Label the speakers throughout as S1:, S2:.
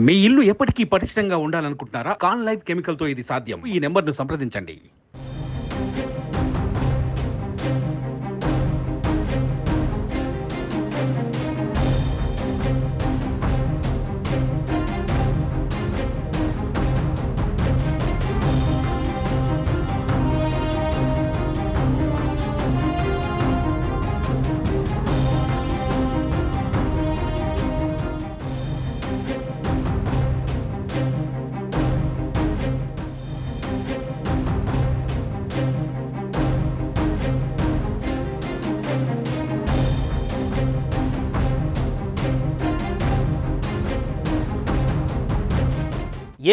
S1: మీ ఇల్లు ఎప్పటికీ పటిష్టంగా ఉండాలనుకుంటున్నారా? కాన్ లైఫ్ కెమికల్ తో ఇది సాధ్యం. ఈ నెంబర్ను సంప్రదించండి.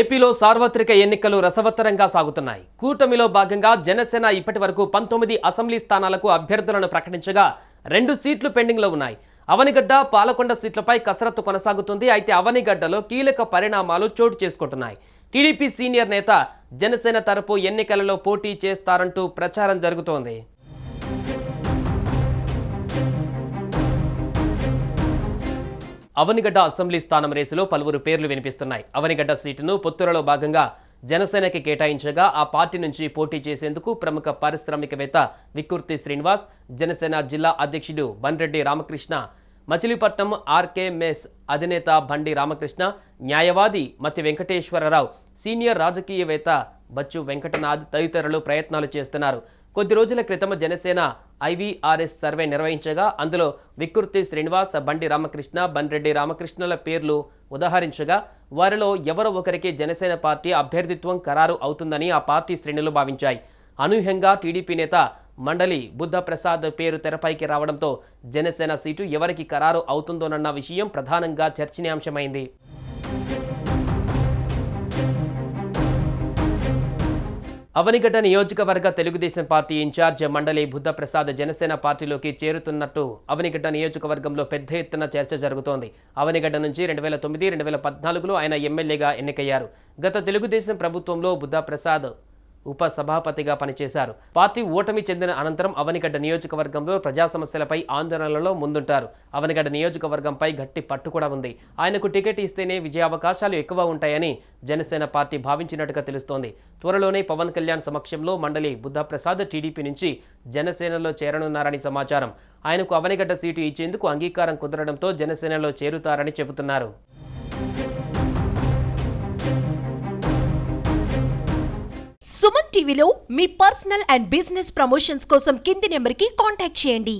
S2: ఏపీలో సార్వత్రిక ఎన్నికలు రసవత్తరంగా సాగుతున్నాయి. కూటమిలో భాగంగా జనసేన ఇప్పటి వరకు 19 అసెంబ్లీ స్థానాలకు అభ్యర్థులను ప్రకటించగా 2 సీట్లు పెండింగ్లో ఉన్నాయి. అవనిగడ్డ, పాలకొండ సీట్లపై కసరత్తు కొనసాగుతుంది. అయితే అవనిగడ్డలో కీలక పరిణామాలు చోటు చేసుకుంటున్నాయి. టీడీపీ సీనియర్ నేత జనసేన తరపు ఎన్నికలలో పోటీ చేస్తారంటూ ప్రచారం జరుగుతోంది. అవనిగడ్డ అసెంబ్లీ స్థానం రేసులో పలువురు పేర్లు వినిపిస్తున్నాయి. అవనిగడ్డ సీటును పొత్తులలో భాగంగా జనసేనకి కేటాయించగా ఆ పార్టీ నుంచి పోటీ చేసేందుకు ప్రముఖ పారిశ్రామికవేత్త విక్కుర్తి శ్రీనివాస్, జనసేన జిల్లా అధ్యక్షుడు బండ్రెడ్డి రామకృష్ణ, మచిలీపట్నం ఆర్కే మెస్ అధినేత బండి రామకృష్ణ, న్యాయవాది మతి వెంకటేశ్వరరావు, సీనియర్ రాజకీయవేత్త బచ్చు వెంకటనాథ్ తదితరులు ప్రయత్నాలు చేస్తున్నారు. కొద్ది రోజుల క్రితం జనసేన ఐవీఆర్ఎస్ సర్వే నిర్వహించగా అందులో విక్కుర్తి శ్రీనివాస్, బండి రామకృష్ణ, బండ్రెడ్డి రామకృష్ణల పేర్లు ఉదహరించగా వారిలో ఎవరో ఒకరికి జనసేన పార్టీ అభ్యర్థిత్వం ఖరారు అవుతుందని ఆ పార్టీ శ్రేణులు భావించాయి. అనూహ్యంగా టీడీపీ నేత మండలి బుద్ధప్రసాద్ పేరు తెరపైకి రావడంతో జనసేన సీటు ఎవరికి ఖరారు అవుతుందోనన్న విషయం ప్రధానంగా చర్చనీయాంశమైంది. అవనిగడ్డ నియోజకవర్గ తెలుగుదేశం పార్టీ ఇన్ఛార్జ్ మండలి బుద్ధప్రసాద్ జనసేన పార్టీలోకి చేరుతున్నట్టు అవనిగడ్డ నియోజకవర్గంలో పెద్ద ఎత్తున చర్చ జరుగుతోంది. అవనిగడ్డ నుంచి 2009, 2014లో ఆయన ఎమ్మెల్యేగా ఎన్నికయ్యారు. గత తెలుగుదేశం ప్రభుత్వంలో బుద్ధప్రసాద్ ఉప సభాపతిగా పనిచేశారు. పార్టీ ఓటమి చెందిన అనంతరం అవనిగడ్డ నియోజకవర్గంలో ప్రజా సమస్యలపై ఆందోళనలలో ముందుంటారు. అవనిగడ్డ నియోజకవర్గంపై గట్టి పట్టు కూడా ఉంది. ఆయనకు టికెట్ ఇస్తేనే విజయావకాశాలు ఎక్కువ ఉంటాయని జనసేన పార్టీ భావించినట్టుగా తెలుస్తోంది. త్వరలోనే పవన్ కళ్యాణ్ సమక్షంలో మండలి బుద్ధప్రసాద్ టీడీపీ నుంచి జనసేనలో చేరనున్నారని సమాచారం. ఆయనకు అవనిగడ్డ సీటు ఇచ్చేందుకు అంగీకారం కుదరడంతో జనసేనలో చేరుతారని చెబుతున్నారు.
S3: సుమన్ టీవీలో మీ పర్సనల్ అండ్ బిజినెస్ ప్రమోషన్స్ కోసం కింది నెంబర్కి కాంటాక్ట్ చేయండి.